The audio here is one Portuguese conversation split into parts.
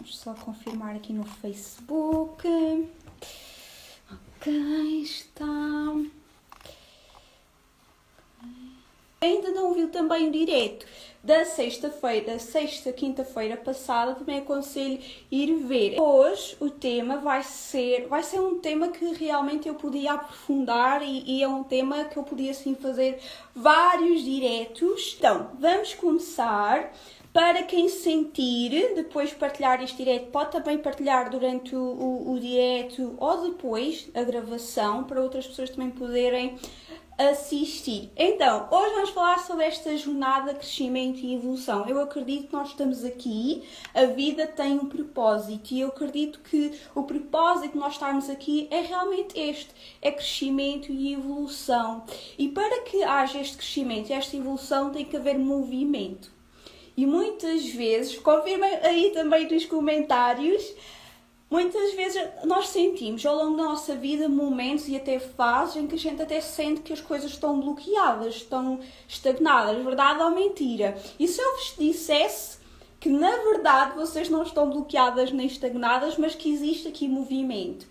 Vamos só confirmar aqui no Facebook. Ok, está. Ainda não viu também o direto da quinta-feira passada, também aconselho ir ver. Hoje o tema vai ser um tema que realmente eu podia aprofundar e é um tema que eu podia assim fazer vários diretos. Então, vamos começar. Para quem sentir, depois partilhar este direto, pode também partilhar durante o direto ou depois a gravação, para outras pessoas também poderem assistir. Então, hoje vamos falar sobre esta jornada de crescimento e evolução. Eu acredito que nós estamos aqui, a vida tem um propósito e eu acredito que o propósito de nós estarmos aqui é realmente este, é crescimento e evolução. E para que haja este crescimento e esta evolução tem que haver movimento. E muitas vezes, confirmem aí também nos comentários, muitas vezes nós sentimos ao longo da nossa vida momentos e até fases em que a gente até sente que as coisas estão bloqueadas, estão estagnadas, verdade ou mentira? E se eu vos dissesse que na verdade vocês não estão bloqueadas nem estagnadas, mas que existe aqui movimento?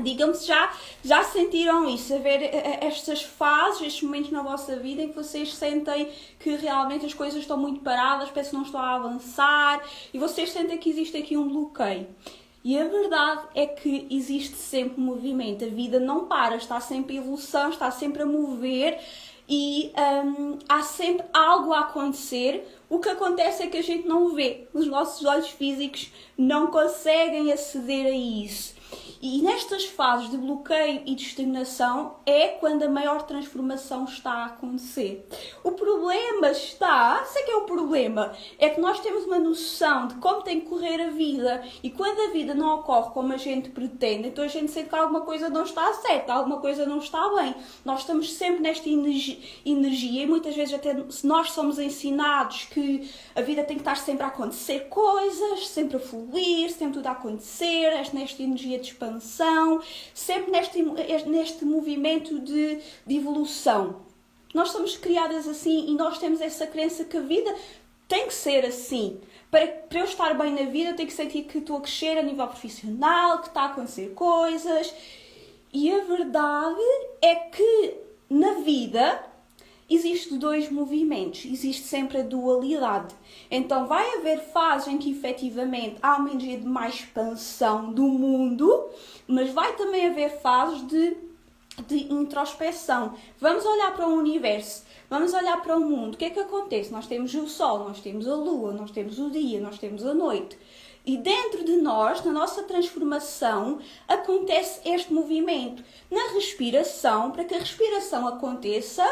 Digam-me se já sentiram isso, a ver estas fases, estes momentos na vossa vida em que vocês sentem que realmente as coisas estão muito paradas, parece que não estão a avançar e vocês sentem que existe aqui um bloqueio. E a verdade é que existe sempre movimento, a vida não para, está sempre em evolução, está sempre a mover e há sempre algo a acontecer. O que acontece é que a gente não vê, os nossos olhos físicos não conseguem aceder a isso. E nestas fases de bloqueio e de estagnação é quando a maior transformação está a acontecer. O problema está, sei que é o problema, é que nós temos uma noção de como tem que correr a vida e quando a vida não ocorre como a gente pretende, então a gente sente que alguma coisa não está certa, alguma coisa não está bem. Nós estamos sempre nesta energia e muitas vezes até nós somos ensinados que a vida tem que estar sempre a acontecer coisas, sempre a fluir, sempre tudo a acontecer, nesta energia de expansão, sempre neste movimento de evolução. Nós somos criadas assim e nós temos essa crença que a vida tem que ser assim. Para eu estar bem na vida, eu tenho que sentir que estou a crescer a nível profissional, que está a acontecer coisas. E a verdade é que na vida existem dois movimentos, existe sempre a dualidade. Então vai haver fases em que efetivamente há uma energia de mais expansão do mundo, mas vai também haver fases de introspeção. Vamos olhar para o universo, vamos olhar para o mundo. O que é que acontece? Nós temos o sol, nós temos a lua, nós temos o dia, nós temos a noite. E dentro de nós, na nossa transformação, acontece este movimento. Na respiração, para que a respiração aconteça,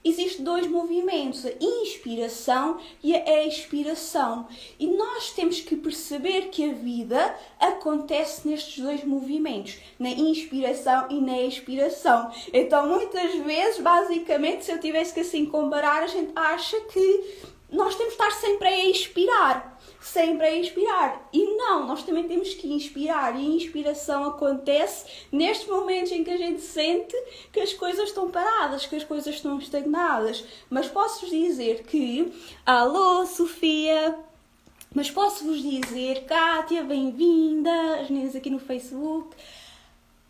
existem dois movimentos, a inspiração e a expiração. E nós temos que perceber que a vida acontece nestes dois movimentos, na inspiração e na expiração. Então, muitas vezes, basicamente, se eu tivesse que assim comparar, a gente acha que nós temos que estar sempre a expirar. Sempre a inspirar. E não, nós também temos que inspirar. E a inspiração acontece nestes momentos em que a gente sente que as coisas estão paradas, que as coisas estão estagnadas. Mas posso-vos dizer que... Alô, Sofia! Mas posso-vos dizer, Kátia, bem-vinda, as meninas aqui no Facebook.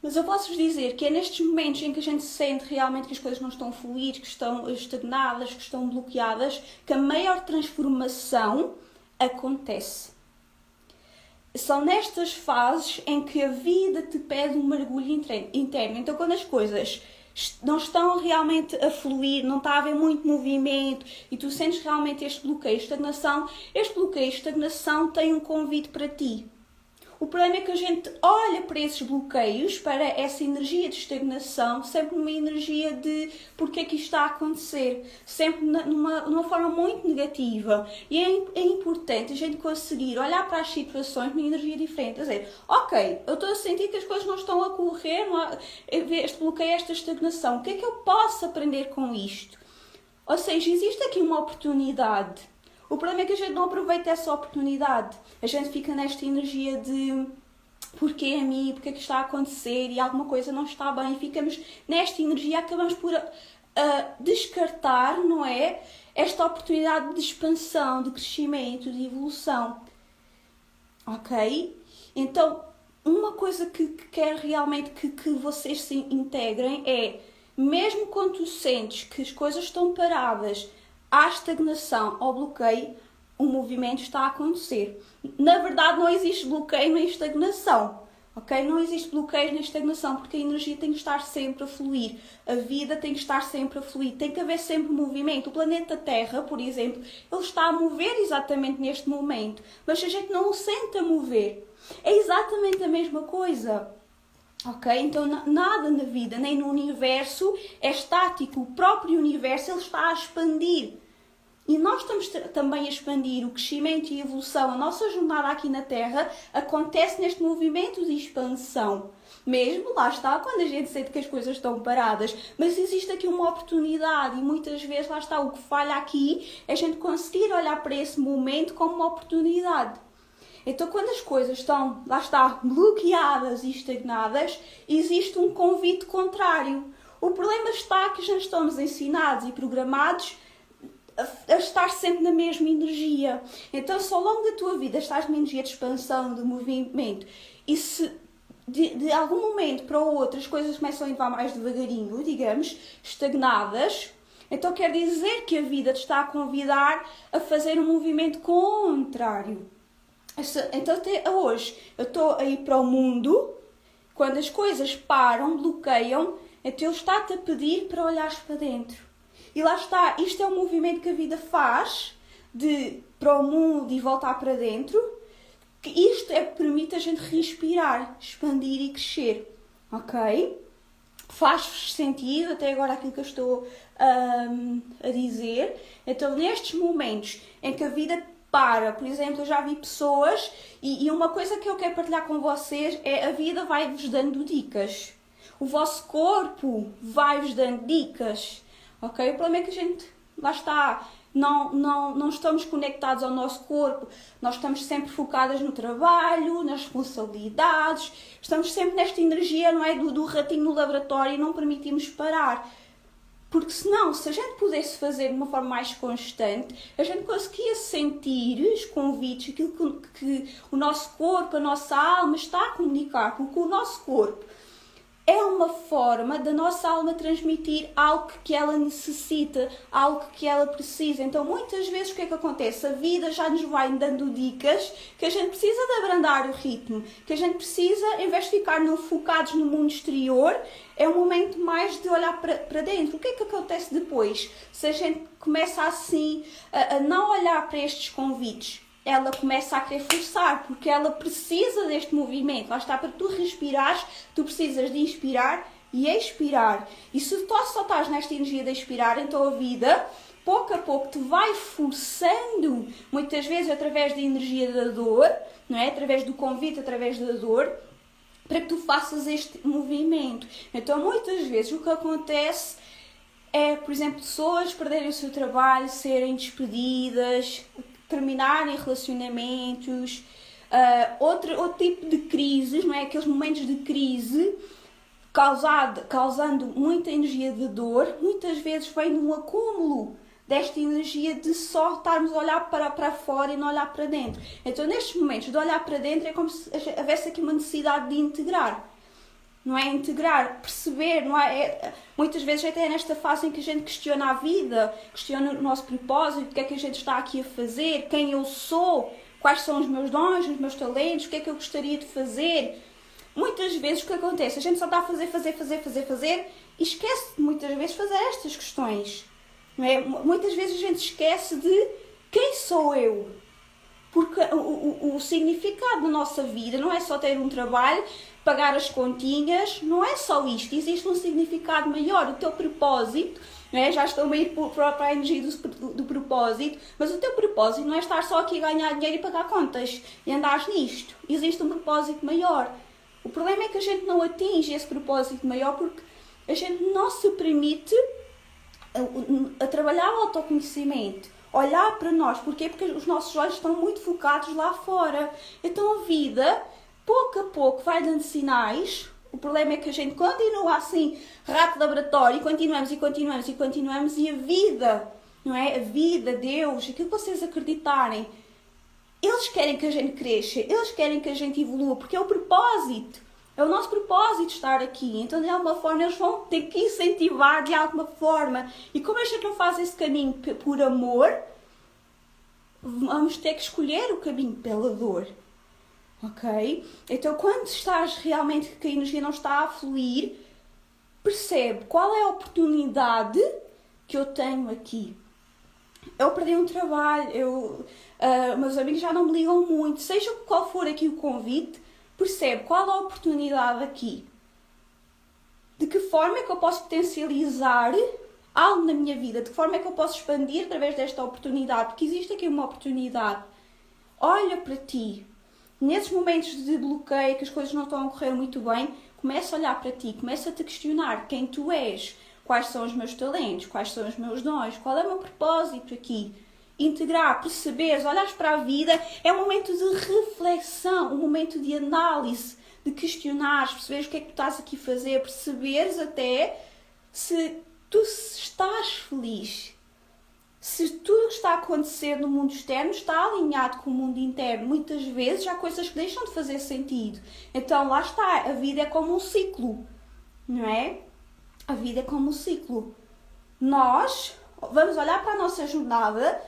Mas eu posso-vos dizer que é nestes momentos em que a gente sente realmente que as coisas não estão a fluir, que estão estagnadas, que estão bloqueadas, que a maior transformação acontece. São nestas fases em que a vida te pede um mergulho interno. Então, quando as coisas não estão realmente a fluir, não está a haver muito movimento e tu sentes realmente este bloqueio, estagnação, este bloqueio, estagnação tem um convite para ti. O problema é que a gente olha para esses bloqueios, para essa energia de estagnação, sempre numa energia de porque é que isto está a acontecer, sempre numa forma muito negativa. E é importante a gente conseguir olhar para as situações numa energia diferente, dizer, ok, eu estou a sentir que as coisas não estão a correr, não há, este bloqueio, esta estagnação, o que é que eu posso aprender com isto? Ou seja, existe aqui uma oportunidade. O problema é que a gente não aproveita essa oportunidade. A gente fica nesta energia de porquê a mim, porque é que está a acontecer e alguma coisa não está bem. E ficamos nesta energia e acabamos por descartar, não é? Esta oportunidade de expansão, de crescimento, de evolução. ok? Então, uma coisa que quero realmente que vocês se integrem é, mesmo quando tu sentes que as coisas estão paradas, há estagnação ou bloqueio, o movimento está a acontecer. Na verdade, não existe bloqueio nem estagnação. Ok? Não existe bloqueio nem estagnação, porque a energia tem que estar sempre a fluir. A vida tem que estar sempre a fluir. Tem que haver sempre movimento. O planeta Terra, por exemplo, ele está a mover exatamente neste momento. Mas a gente não o sente a mover. É exatamente a mesma coisa. Ok? Então nada na vida, nem no universo, é estático. O próprio universo ele está a expandir. E nós estamos também a expandir o crescimento e a evolução. A nossa jornada aqui na Terra acontece neste movimento de expansão. Mesmo, lá está, quando a gente sente que as coisas estão paradas. Mas existe aqui uma oportunidade e muitas vezes, lá está, o que falha aqui é a gente conseguir olhar para esse momento como uma oportunidade. Então, quando as coisas estão, lá está, bloqueadas e estagnadas, existe um convite contrário. O problema está que já estamos ensinados e programados a estar sempre na mesma energia. Então, se ao longo da tua vida estás numa energia de expansão, de movimento, e se de algum momento para o outro as coisas começam a levar mais devagarinho, digamos, estagnadas, então quer dizer que a vida te está a convidar a fazer um movimento contrário. Então, até hoje, eu estou a ir para o mundo, quando as coisas param, bloqueiam, então ele está-te a pedir para olhares para dentro. E lá está, isto é um movimento que a vida faz, de para o mundo e voltar para dentro, que isto é que permite a gente respirar, expandir e crescer, ok? Faz sentido até agora aquilo que eu estou a dizer? Então, nestes momentos em que a vida para, por exemplo, eu já vi pessoas, e uma coisa que eu quero partilhar com vocês é a vida vai-vos dando dicas. O vosso corpo vai-vos dando dicas. Ok? O problema é que a gente, lá está, não estamos conectados ao nosso corpo, nós estamos sempre focadas no trabalho, nas responsabilidades, estamos sempre nesta energia, não é, do ratinho no laboratório e não permitimos parar. Porque senão, se a gente pudesse fazer de uma forma mais constante, a gente conseguia sentir os convites, aquilo que o nosso corpo, a nossa alma está a comunicar, porque o nosso corpo é uma forma da nossa alma transmitir algo que ela necessita, algo que ela precisa. Então, muitas vezes, o que é que acontece? A vida já nos vai dando dicas que a gente precisa de abrandar o ritmo, que a gente precisa, em vez de ficar focados no mundo exterior, é um momento mais de olhar para dentro. O que é que acontece depois? Se a gente começa assim a não olhar para estes convites, ela começa a querer forçar, porque ela precisa deste movimento. Lá está, para tu respirares, tu precisas de inspirar e expirar. E se tu só estás nesta energia de expirar, então a vida, pouco a pouco, te vai forçando, muitas vezes através da energia da dor, não é? Através do convite, através da dor, para que tu faças este movimento. Então, muitas vezes, o que acontece é, por exemplo, pessoas perderem o seu trabalho, serem despedidas, terminarem relacionamentos, outro tipo de crises, não é? Aqueles momentos de crise causando muita energia de dor, muitas vezes vem de um acúmulo desta energia de só estarmos a olhar para fora e não olhar para dentro. Então, nestes momentos de olhar para dentro, é como se houvesse aqui uma necessidade de integrar. Não é? Integrar, perceber, não é? Muitas vezes até é nesta fase em que a gente questiona a vida, questiona o nosso propósito, o que é que a gente está aqui a fazer, quem eu sou, quais são os meus dons, os meus talentos, o que é que eu gostaria de fazer. Muitas vezes o que acontece? A gente só está a fazer e esquece muitas vezes fazer estas questões. Não é? Muitas vezes a gente esquece de quem sou eu. Porque o significado da nossa vida não é só ter um trabalho, pagar as continhas, não é só isto. Existe um significado maior. O teu propósito, não é? Já estou a ir para a energia do propósito, mas o teu propósito não é estar só aqui a ganhar dinheiro e pagar contas e andares nisto. Existe um propósito maior. O problema é que a gente não atinge esse propósito maior porque a gente não se permite a trabalhar o autoconhecimento, olhar para nós. Porquê? Porque os nossos olhos estão muito focados lá fora. Então a vida, pouco a pouco, vai dando sinais. O problema é que a gente continua assim, rato de laboratório, e continuamos e a vida, não é? A vida, Deus, aquilo que vocês acreditarem, Ele Eles querem que a gente cresça, eles querem que a gente evolua, porque é o propósito. É o nosso propósito estar aqui. Então, de alguma forma, eles vão ter que incentivar de alguma forma. E como a gente não faz esse caminho por amor, vamos ter que escolher o caminho pela dor. Ok? Então, quando estás realmente que a energia não está a fluir, percebe qual é a oportunidade que eu tenho aqui. Eu perdi um trabalho, meus amigos já não me ligam muito, seja qual for aqui o convite, percebe qual a oportunidade aqui. De que forma é que eu posso potencializar algo na minha vida? De que forma é que eu posso expandir através desta oportunidade? Porque existe aqui uma oportunidade. Olha para ti. Nesses momentos de bloqueio, que as coisas não estão a correr muito bem, começa a olhar para ti, começa a te questionar quem tu és, quais são os meus talentos, quais são os meus dons, qual é o meu propósito aqui. Integrar, perceberes, olhares para a vida, é um momento de reflexão, um momento de análise, de questionares, perceberes o que é que tu estás aqui a fazer, perceberes até se tu estás feliz. Se tudo o que está a acontecer no mundo externo está alinhado com o mundo interno, muitas vezes há coisas que deixam de fazer sentido. Então lá está, a vida é como um ciclo, não é? A vida é como um ciclo. Nós vamos olhar para a nossa jornada,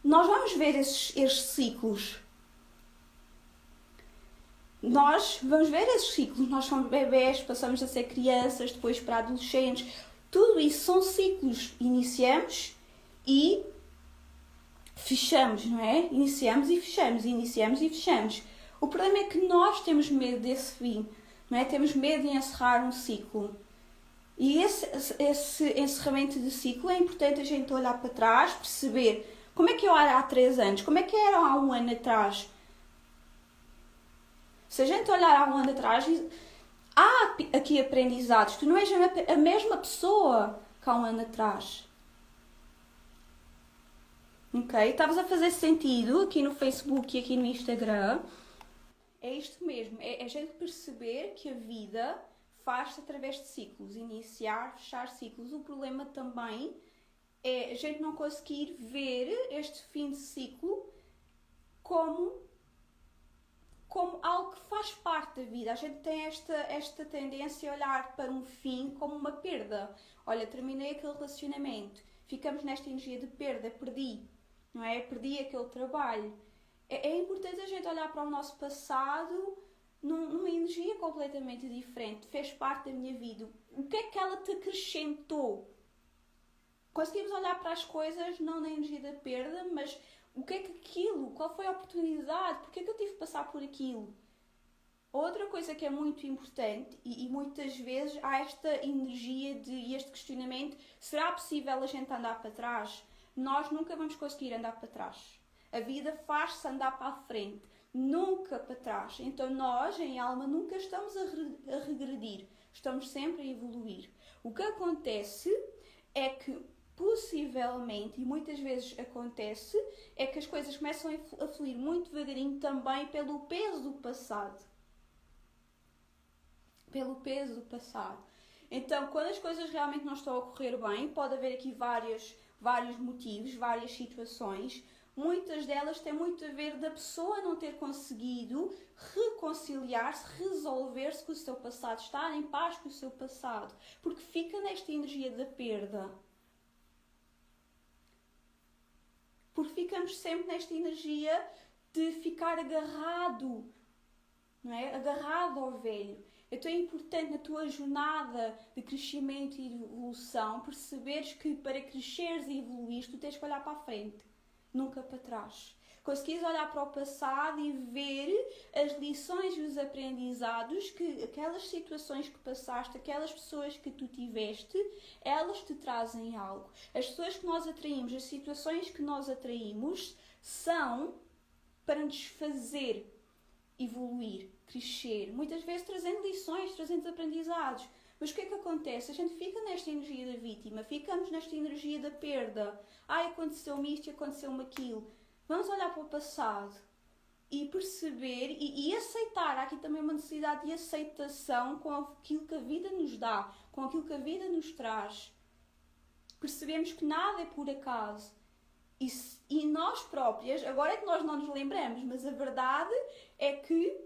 nós vamos ver estes ciclos. Nós vamos ver esses ciclos. Nós somos bebés, passamos a ser crianças, depois para adolescentes. Tudo isso são ciclos. Iniciamos e fechamos, não é? Iniciamos e fechamos, iniciamos e fechamos. O problema é que nós temos medo desse fim, não é? Temos medo de encerrar um ciclo. E esse encerramento de ciclo é importante a gente olhar para trás, perceber como é que eu era há 3 anos, como é que era há 1 ano atrás. Se a gente olhar há 1 ano atrás, há aqui aprendizados. Tu não és a mesma pessoa que há 1 ano atrás. Ok? Estavas a fazer sentido aqui no Facebook e aqui no Instagram. É isto mesmo. É a gente perceber que a vida faz-se através de ciclos. Iniciar, fechar ciclos. O problema também é a gente não conseguir ver este fim de ciclo como algo que faz parte da vida. A gente tem esta tendência a olhar para um fim como uma perda. Olha, terminei aquele relacionamento. Ficamos nesta energia de perda, perdi. Não é? Perdi aquele trabalho. É importante a gente olhar para o nosso passado numa energia completamente diferente. Fez parte da minha vida. O que é que ela te acrescentou? Conseguimos olhar para as coisas não na energia da perda, mas o que é que aquilo? Qual foi a oportunidade? Porquê é que eu tive que passar por aquilo? Outra coisa que é muito importante, e muitas vezes há esta energia e este questionamento, será possível a gente andar para trás? Nós nunca vamos conseguir andar para trás. A vida faz-se andar para a frente, nunca para trás. Então nós, em alma, nunca estamos a regredir, estamos sempre a evoluir. O que acontece é que possivelmente, e muitas vezes acontece, é que as coisas começam a fluir muito devagarinho também pelo peso do passado. Pelo peso do passado. Então, quando as coisas realmente não estão a correr bem, pode haver aqui vários motivos, várias situações. Muitas delas têm muito a ver da pessoa não ter conseguido reconciliar-se, resolver-se com o seu passado, estar em paz com o seu passado, porque fica nesta energia da perda. Porque ficamos sempre nesta energia de ficar agarrado, não é? Agarrado ao velho. Então é importante na tua jornada de crescimento e de evolução perceberes que para cresceres e evoluir tu tens que olhar para a frente, nunca para trás. Conseguires olhar para o passado e ver as lições e os aprendizados que aquelas situações que passaste, aquelas pessoas que tu tiveste, elas te trazem algo. As pessoas que nós atraímos, as situações que nós atraímos são para nos fazer evoluir, crescer, muitas vezes trazendo lições, trazendo aprendizados. Mas o que é que acontece? A gente fica nesta energia da vítima, ficamos nesta energia da perda. Ai, aconteceu-me isto e aconteceu-me aquilo. Vamos olhar para o passado e perceber e aceitar. Há aqui também uma necessidade de aceitação com aquilo que a vida nos dá, com aquilo que a vida nos traz. Percebemos que nada é por acaso. E nós próprias, agora é que nós não nos lembramos, mas a verdade é que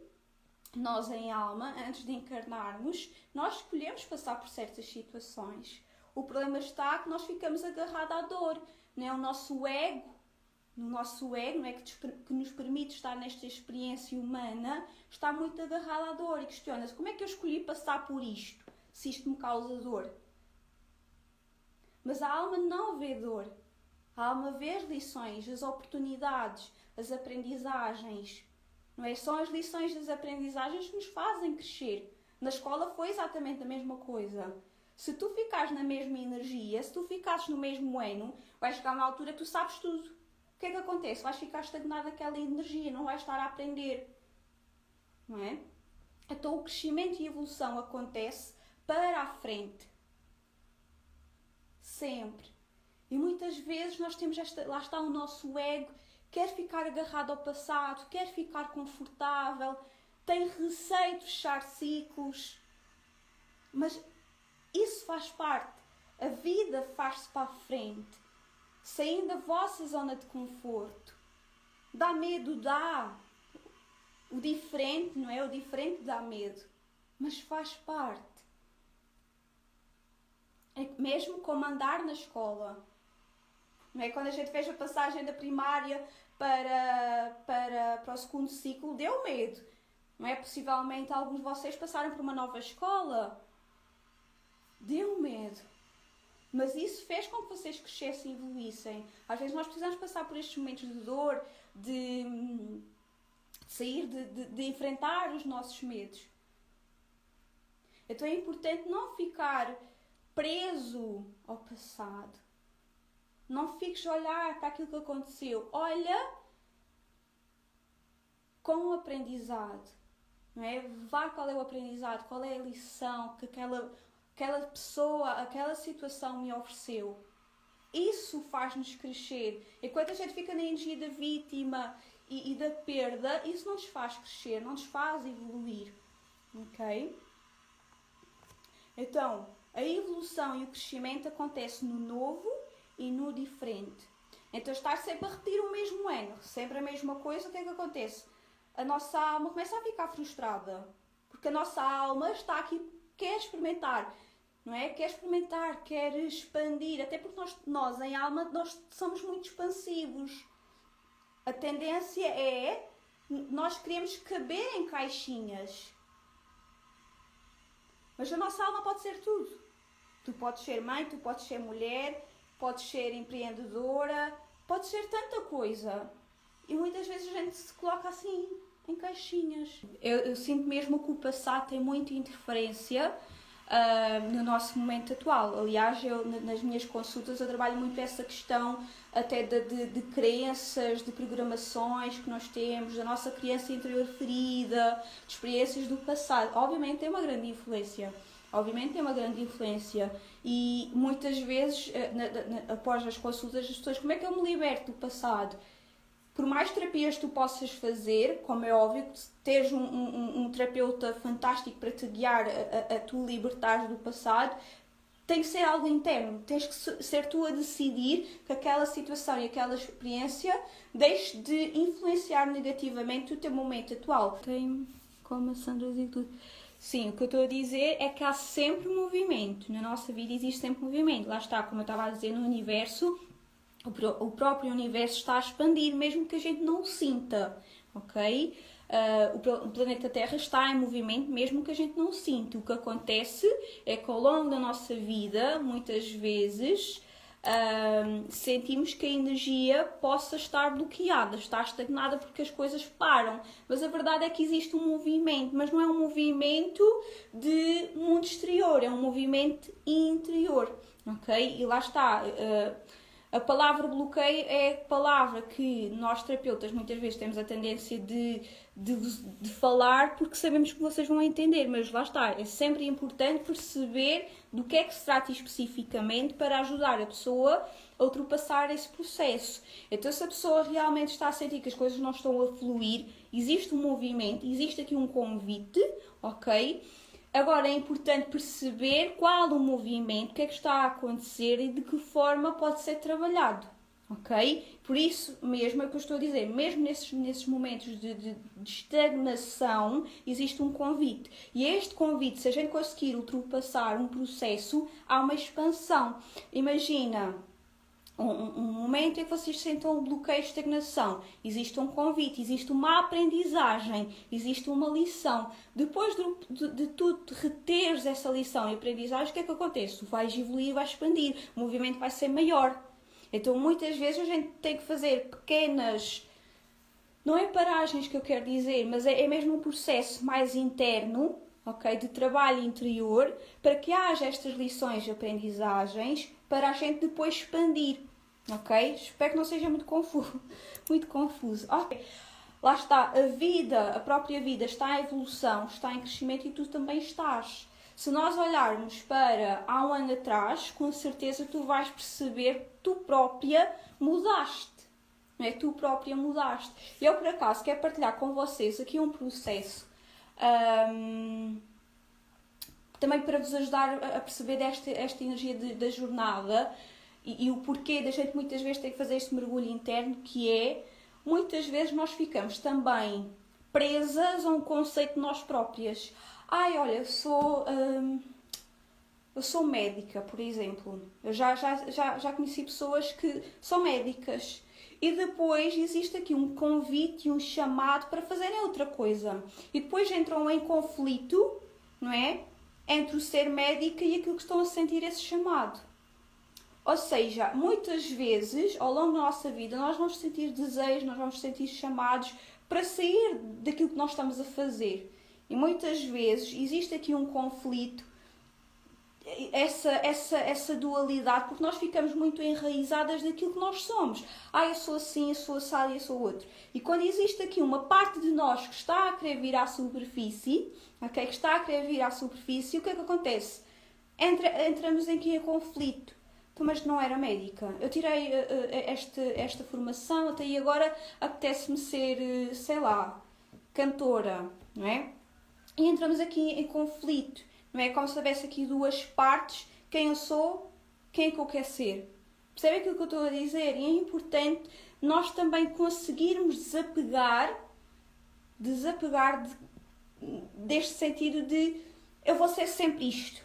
nós em alma, antes de encarnarmos, nós escolhemos passar por certas situações. O problema está que nós ficamos agarrados à dor, não é? O nosso ego, no nosso ego, não é? Que nos permite estar nesta experiência humana, está muito agarrado à dor e questiona-se: como é que eu escolhi passar por isto, se isto me causa dor? Mas a alma não vê dor. A alma vê as lições, as oportunidades, as aprendizagens. Não é? São as lições das aprendizagens que nos fazem crescer. Na escola foi exatamente a mesma coisa. Se tu ficares na mesma energia, se tu ficasses no mesmo ano, vais chegar a uma altura que tu sabes tudo. O que é que acontece? Vais ficar estagnado naquela energia, não vais estar a aprender. Não é? Então o crescimento e a evolução acontece para a frente. Sempre. E muitas vezes nós temos lá está o nosso ego, quer ficar agarrado ao passado, quer ficar confortável, tem receio de fechar ciclos. Mas isso faz parte. A vida faz-se para a frente. Saindo da vossa zona de conforto. Dá medo, dá. O diferente, não é? O diferente dá medo. Mas faz parte. É mesmo como andar na escola. Não é? Quando a gente fez a passagem da primária para o segundo ciclo, deu medo. Não é? Possivelmente alguns de vocês passaram por uma nova escola. Deu medo. Mas isso fez com que vocês crescessem e evoluíssem. Às vezes nós precisamos passar por estes momentos de dor, de sair, de enfrentar os nossos medos. Então é importante não ficar preso ao passado. Não fiques a olhar para aquilo que aconteceu. Olha com o aprendizado. Não é? Vá qual é o aprendizado, qual é a lição que aquela pessoa, aquela situação me ofereceu. Isso faz-nos crescer. Enquanto a gente fica na energia da vítima e da perda, isso não nos faz crescer, não nos faz evoluir. Ok? Então, a evolução e o crescimento acontece no novo e no diferente. Então, estar sempre a repetir o mesmo ano, sempre a mesma coisa, o que é que acontece? A nossa alma começa a ficar frustrada. Porque a nossa alma está aqui, quer experimentar, não é? Quer experimentar, quer expandir. Até porque nós em alma, nós somos muito expansivos. A tendência é, nós queremos caber em caixinhas. Mas a nossa alma pode ser tudo. Tu podes ser mãe, tu podes ser mulher, podes ser empreendedora, podes ser tanta coisa. E muitas vezes a gente se coloca assim, em caixinhas. Eu sinto mesmo que o passado tem muita interferência no nosso momento atual. Aliás, nas minhas consultas eu trabalho muito essa questão até de crenças, de programações que nós temos, da nossa criança interior ferida, de experiências do passado. Obviamente tem uma grande influência. E muitas vezes, após as consultas, as pessoas: como é que eu me liberto do passado? Por mais terapias tu possas fazer, como é óbvio, teres um terapeuta fantástico para te guiar a tu libertares do passado, tem que ser algo interno. Tens que ser tu a decidir que aquela situação e aquela experiência deixe de influenciar negativamente o teu momento atual. Tem, como a Sandra diz tudo. Sim, o que eu estou a dizer é que há sempre movimento. Na nossa vida existe sempre movimento. Lá está, como eu estava a dizer, no universo, o próprio universo está a expandir, mesmo que a gente não o sinta, ok? O planeta Terra está em movimento, mesmo que a gente não o sinta. O que acontece é que ao longo da nossa vida, muitas vezes, sentimos que a energia possa estar bloqueada, está estagnada porque as coisas param. Mas a verdade é que existe um movimento, mas não é um movimento de mundo exterior, é um movimento interior, ok? E lá está. A palavra bloqueio é a palavra que nós terapeutas muitas vezes temos a tendência de falar porque sabemos que vocês vão entender, mas lá está, é sempre importante perceber do que é que se trata especificamente para ajudar a pessoa a ultrapassar esse processo. Então, se a pessoa realmente está a sentir que as coisas não estão a fluir, existe um movimento, existe aqui um convite, ok? Agora é importante perceber qual o movimento, o que é que está a acontecer e de que forma pode ser trabalhado, ok? Por isso mesmo é o que eu estou a dizer, mesmo nesses momentos de estagnação, existe um convite. E este convite, se a gente conseguir ultrapassar um processo, há uma expansão. Imagina um momento em que vocês sentem um bloqueio de estagnação, existe um convite, existe uma aprendizagem, existe uma lição. Depois de tu reteres essa lição e aprendizagem, o que é que acontece? Tu vais evoluir, vais expandir, o movimento vai ser maior. Então muitas vezes a gente tem que fazer pequenas, não é paragens que eu quero dizer, mas é mesmo um processo mais interno, ok, de trabalho interior, para que haja estas lições de aprendizagens, para a gente depois expandir, ok? Espero que não seja muito confuso. Muito confuso. Ok. Lá está, a própria vida está em evolução, está em crescimento e tu também estás. Se nós olharmos para há um ano atrás, com certeza tu vais perceber que tu própria mudaste. Não é? Tu própria mudaste. Eu, por acaso, quero partilhar com vocês aqui um processo também para vos ajudar a perceber esta energia da jornada e o porquê da gente muitas vezes ter que fazer este mergulho interno, que é, muitas vezes nós ficamos também presas a um conceito de nós próprias. Ai, olha, eu sou médica, por exemplo. Eu já conheci pessoas que são médicas. E depois existe aqui um convite e um chamado para fazerem outra coisa. E depois entram em conflito, não é? Entre o ser médica e aquilo que estão a sentir esse chamado. Ou seja, muitas vezes, ao longo da nossa vida, nós vamos sentir desejos, nós vamos sentir chamados para sair daquilo que nós estamos a fazer. E muitas vezes existe aqui um conflito, essa dualidade, porque nós ficamos muito enraizadas daquilo que nós somos. Eu sou assim, eu sou assado e eu sou outro. E quando existe aqui uma parte de nós que está a querer vir à superfície, okay, que está a querer vir à superfície, o que é que acontece? Entramos aqui em conflito. Então, mas não era médica. Eu tirei esta formação, até aí agora apetece-me ser, sei lá, cantora, não é? E entramos aqui em conflito. Não é como se houvesse aqui duas partes, quem eu sou, quem é que eu quero ser. Percebe aquilo que eu estou a dizer? E é importante nós também conseguirmos desapegar deste sentido de eu vou ser sempre isto.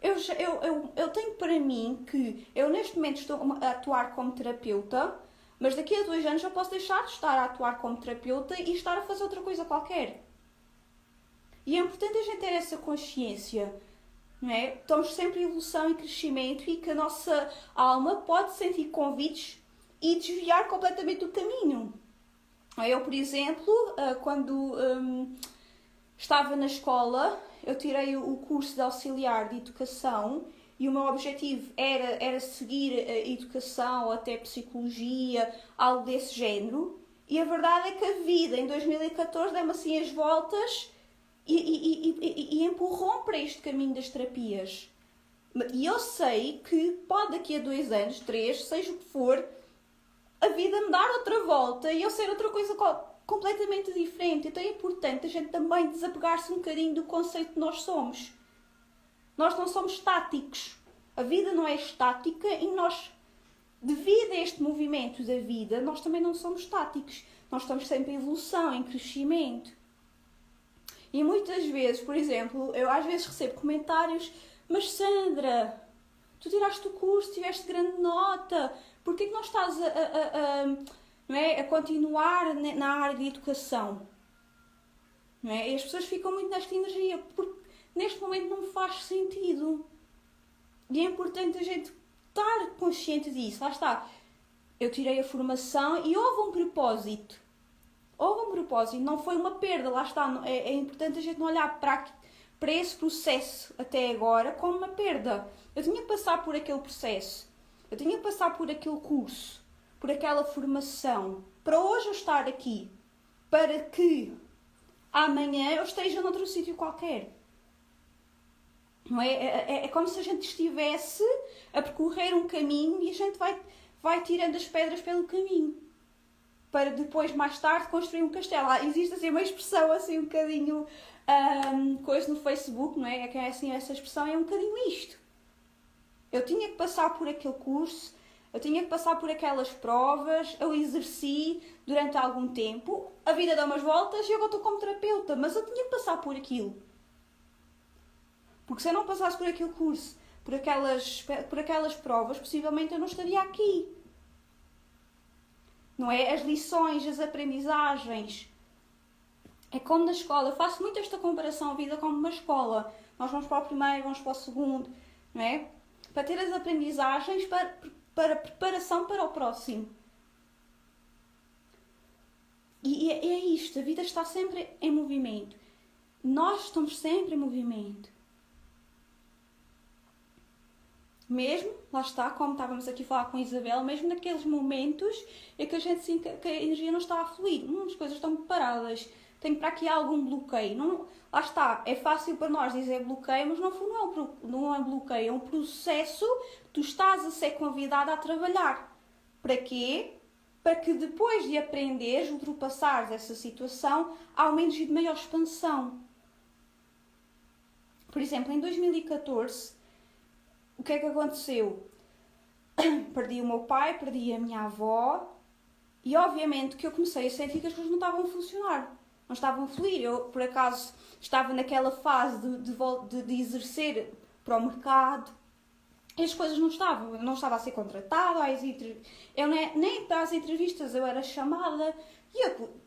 Eu tenho para mim que eu neste momento estou a atuar como terapeuta, mas daqui a 2 anos eu posso deixar de estar a atuar como terapeuta e estar a fazer outra coisa qualquer. E é importante a gente ter essa consciência, não é? Estamos sempre em evolução e crescimento e que a nossa alma pode sentir convites e desviar completamente do caminho. Eu, por exemplo, quando estava na escola, eu tirei o curso de auxiliar de educação e o meu objetivo era seguir a educação ou até psicologia, algo desse género. E a verdade é que a vida em 2014 deu-me assim as voltas e empurrou para este caminho das terapias. E eu sei que pode daqui a 2 anos, 3, seja o que for, a vida me dar outra volta e eu ser outra coisa completamente diferente. Então é importante a gente também desapegar-se um bocadinho do conceito que nós somos. Nós não somos estáticos. A vida não é estática e nós, devido a este movimento da vida, nós também não somos estáticos. Nós estamos sempre em evolução, em crescimento. E muitas vezes, por exemplo, eu às vezes recebo comentários: mas Sandra, tu tiraste o curso, tiveste grande nota, porquê que não estás a continuar na área de educação? Não é? E as pessoas ficam muito nesta energia, porque neste momento não faz sentido. E é importante a gente estar consciente disso. Lá está, eu tirei a formação e houve um propósito. Houve um propósito, não foi uma perda, lá está. É importante a gente não olhar para esse processo até agora como uma perda. Eu tinha que passar por aquele processo, eu tinha que passar por aquele curso, por aquela formação, para hoje eu estar aqui, para que amanhã eu esteja noutro sítio qualquer. Não é? É como se a gente estivesse a percorrer um caminho e a gente vai tirando as pedras pelo caminho, para depois, mais tarde, construir um castelo. Existe assim uma expressão assim um bocadinho coisa no Facebook, não é? Que é assim, essa expressão é um bocadinho isto. Eu tinha que passar por aquele curso, Eu tinha que passar por aquelas provas, eu exerci durante algum tempo, a vida dá umas voltas e agora estou como terapeuta, mas eu tinha que passar por aquilo. Porque se eu não passasse por aquele curso, por aquelas provas, possivelmente eu não estaria aqui. Não é? As lições, as aprendizagens. É como na escola. Eu faço muito esta comparação à vida como uma escola. Nós vamos para o primeiro, vamos para o segundo, não é? Para ter as aprendizagens para preparação para o próximo. E é isto. A vida está sempre em movimento. Nós estamos sempre em movimento. Mesmo, lá está, como estávamos aqui a falar com a Isabel, mesmo naqueles momentos em que a gente sente que a energia não está a fluir, as coisas estão paradas, tem para aqui algum bloqueio. Não, lá está, é fácil para nós dizer bloqueio, mas não é bloqueio, é um processo que tu estás a ser convidada a trabalhar. Para quê? Para que depois de aprenderes, ultrapassares essa situação, aumentos de maior expansão. Por exemplo, em 2014... o que é que aconteceu? Perdi o meu pai, perdi a minha avó e obviamente que eu comecei a sentir que as coisas não estavam a funcionar, não estavam a fluir. Eu, por acaso, estava naquela fase de exercer para o mercado e as coisas não estavam. Eu não estava a ser contratada, nem para as entrevistas eu era chamada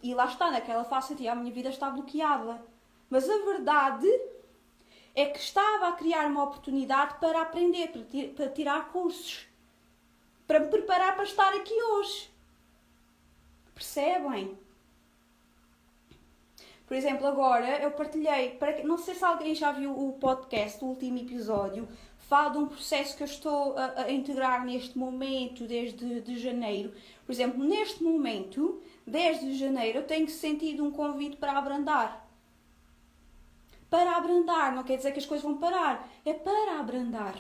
e lá está, naquela fase a minha vida está bloqueada. Mas a verdade é que estava a criar uma oportunidade para aprender, para tirar cursos, para me preparar para estar aqui hoje. Percebem? Por exemplo, agora eu partilhei, não sei se alguém já viu o podcast, o último episódio, falo de um processo que eu estou a integrar neste momento, desde janeiro. Por exemplo, neste momento, desde janeiro, eu tenho sentido um convite para abrandar. Para abrandar, não quer dizer que as coisas vão parar, é para abrandar.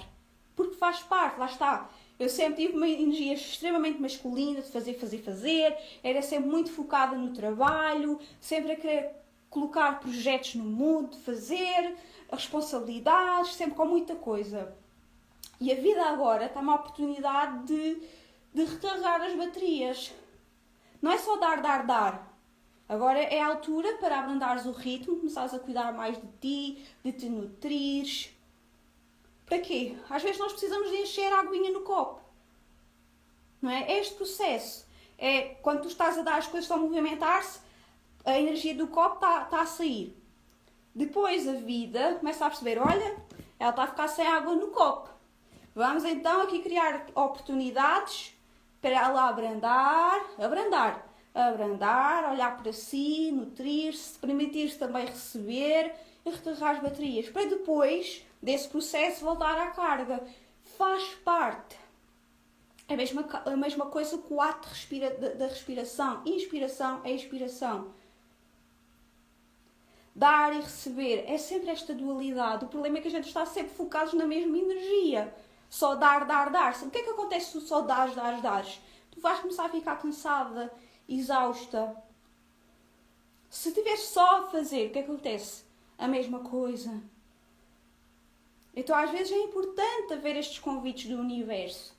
Porque faz parte, lá está. Eu sempre tive uma energia extremamente masculina de fazer, era sempre muito focada no trabalho, sempre a querer colocar projetos no mundo, de fazer, responsabilidades, sempre com muita coisa. E a vida agora está uma oportunidade de recarregar as baterias. Não é só dar. Agora é a altura para abrandares o ritmo, começares a cuidar mais de ti, de te nutrires. Para quê? Às vezes nós precisamos de encher a aguinha no copo. Não é? É este processo. É quando tu estás a dar, as coisas estão a movimentar-se, a energia do copo está a sair. Depois a vida começa a perceber, olha, ela está a ficar sem água no copo. Vamos então aqui criar oportunidades para ela abrandar, olhar para si, nutrir-se, permitir-se também receber e recarregar as baterias, para depois desse processo voltar à carga. Faz parte. É a mesma coisa que o ato da respiração. Inspiração é expiração. Dar e receber é sempre esta dualidade. O problema é que a gente está sempre focados na mesma energia. Só dar. O que é que acontece se tu só dares? Tu vais começar a ficar cansada, exausta. Se estiveres só a fazer, o que acontece? A mesma coisa. Então às vezes é importante haver estes convites do universo.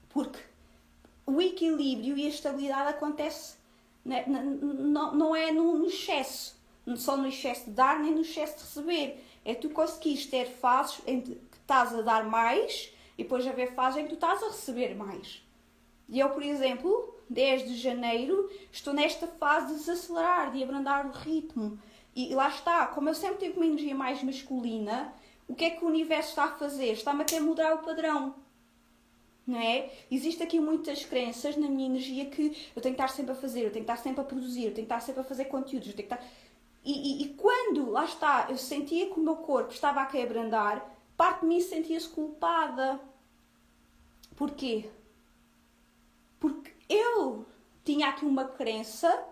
Porque o equilíbrio e a estabilidade acontece, não é no excesso. Só no excesso de dar, nem no excesso de receber. É tu conseguires ter fases em que estás a dar mais e depois haver fases em que tu estás a receber mais. E eu, por exemplo, desde janeiro, estou nesta fase de desacelerar, de abrandar o ritmo. E lá está, como eu sempre tive uma energia mais masculina, o que é que o universo está a fazer? Está-me a querer mudar o padrão. Não é? Existem aqui muitas crenças na minha energia que eu tenho que estar sempre a fazer, eu tenho que estar sempre a produzir, eu tenho que estar sempre a fazer conteúdos, eu tenho que estar... E quando, lá está, eu sentia que o meu corpo estava a querer abrandar, parte de mim sentia-se culpada. Porquê? Porque eu tinha aqui uma crença,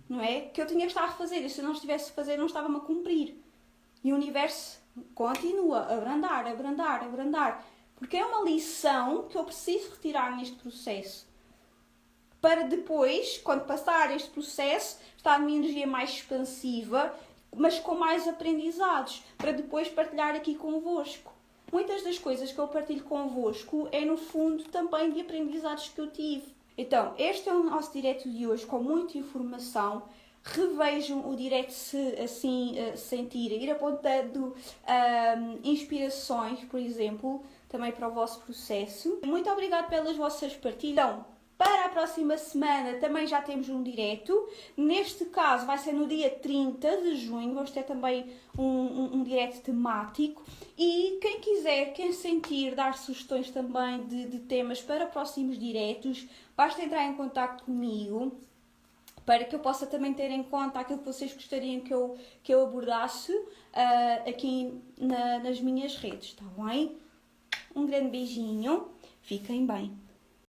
não é? Que eu tinha que estar a fazer, e se eu não estivesse a fazer, não estava-me a cumprir. E o universo continua a abrandar. Porque é uma lição que eu preciso retirar neste processo. Para depois, quando passar este processo, estar numa energia mais expansiva, mas com mais aprendizados, para depois partilhar aqui convosco. Muitas das coisas que eu partilho convosco é no fundo também de aprendizados que eu tive. Então, este é o nosso direto de hoje com muita informação. Revejam o direto se assim sentirem, ir apontando inspirações, por exemplo, também para o vosso processo. Muito obrigada pelas vossas partilhas. Então, para a próxima semana também já temos um direto. Neste caso vai ser no dia 30 de junho, vamos ter também um direto temático. E quem quiser, quem sentir, dar sugestões também de temas para próximos diretos, basta entrar em contato comigo, para que eu possa também ter em conta aquilo que vocês gostariam que eu abordasse aqui nas minhas redes, está bem? Um grande beijinho, fiquem bem.